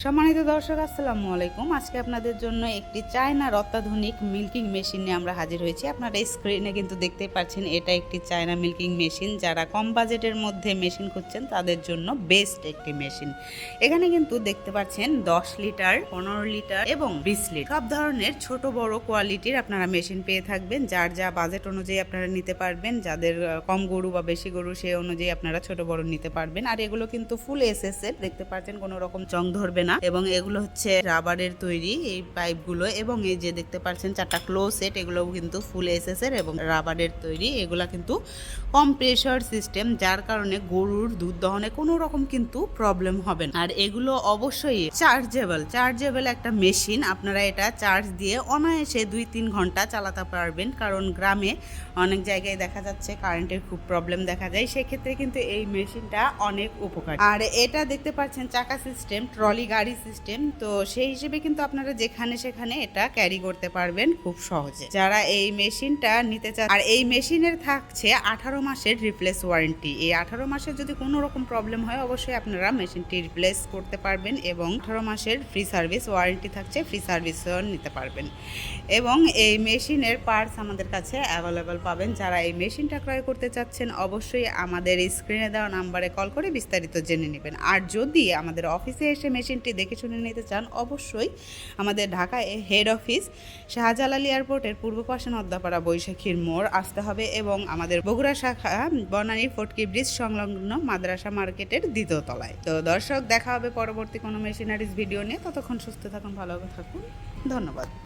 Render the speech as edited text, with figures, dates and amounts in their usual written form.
সম্মানিত দর্শক, আসসালামু আলাইকুম। আজকে আপনাদের জন্য একটি চায়নার অত্যাধুনিক মিল্কিং মেশিন নিয়ে আমরা হাজির হয়েছি। আপনারা এই স্ক্রিনে কিন্তু দেখতেই পাচ্ছেন, এটা একটি চায়না মিল্কিং মেশিন। যারা কম বাজেটের মধ্যে মেশিন খুঁজছেন তাদের জন্য বেস্ট একটি মেশিন। এখানে কিন্তু দেখতে পাচ্ছেন 10 লিটার, 15 লিটার এবং 20 লিটার সব ধরনের ছোট বড় কোয়ালিটির আপনারা মেশিন পেয়ে থাকবেন। যার যা বাজেট অনুযায়ী আপনারা নিতে পারবেন। যাদের কম গরু বা বেশি গরু, সেই অনুযায়ী আপনারা ছোট বড় নিতে পারবেন। আর এগুলো কিন্তু ফুল এসএস এর, দেখতে পাচ্ছেন কোনো রকম জং ধরবে না। এবং এগুলো হচ্ছে রাবারের তৈরি এই পাইপগুলো, এবং এই যে দেখতে পাচ্ছেন 4টা ক্লো সেট, এগুলো কিন্তু ফুল এসএস এর এবং রাবারের তৈরি। এগুলা কিন্তু কম প্রেশার সিস্টেম, যার কারণে গরুর দুধ দহনে কোনো রকম কিন্তু প্রবলেম হবে না। আর এগুলো অবশ্যই চার্জেবল একটা মেশিন। আপনারা এটা চার্জ দিয়ে অনায়াসে 2-3 ঘন্টা চালাতে পারবেন, কারণ গ্রামে অনেক জায়গায় দেখা যাচ্ছে কারেন্টের খুব প্রবলেম দেখা যায়। সেক্ষেত্রে কিন্তু এই মেশিনটা অনেক উপকারী। আর এটা দেখতে পাচ্ছেন চাকা সিস্টেম, ট্রলি গাড়ি সিস্টেম, তো সেই হিসেবে কিন্তু আপনারা যেখানে সেখানে এটা ক্যারি করতে পারবেন খুব সহজে। যারা এই মেশিনটা নিতে চান, আর এই মেশিনের থাকছে 18 মাসের রিপ্লেস ওয়ারেন্টি। এই 18 মাসের যদি কোনো রকম প্রবলেম হয়, অবশ্যই আপনারা মেশিনটি রিপ্লেস করতে পারবেন, এবং 18 মাসের ফ্রি সার্ভিস ওয়ারেন্টি থাকছে, ফ্রি সার্ভিসও নিতে পারবেন। এবং এই মেশিনের পার্টস আমাদের কাছে অ্যাভেলেবল পাবেন। যারা এই মেশিনটা ক্রয় করতে চাচ্ছেন, অবশ্যই আমাদের স্ক্রিনে দেওয়া নাম্বারে কল করে বিস্তারিত জেনে নেবেন। আর যদি আমাদের অফিসে এসে মেশিনটি দেখে শুনে নিতে চান, অবশ্যই আমাদের ঢাকা হেড অফিস শাহজালাল এয়ারপোর্টের পূর্ব পাশে নদ্দাপাড়া বৈশাখীর মোড় আসতে হবে, এবং আমাদের বগুড়া শাখা বনানী ফটকি ব্রিজ সংলগ্ন মাদ্রাসা মার্কেটের 2য় তলায়। তো দর্শক, দেখা হবে পরবর্তী কোনো মেশিনারিজ ভিডিও নিয়ে। ততক্ষণ সুস্থ থাকুন, ভালো থাকুন, ধন্যবাদ।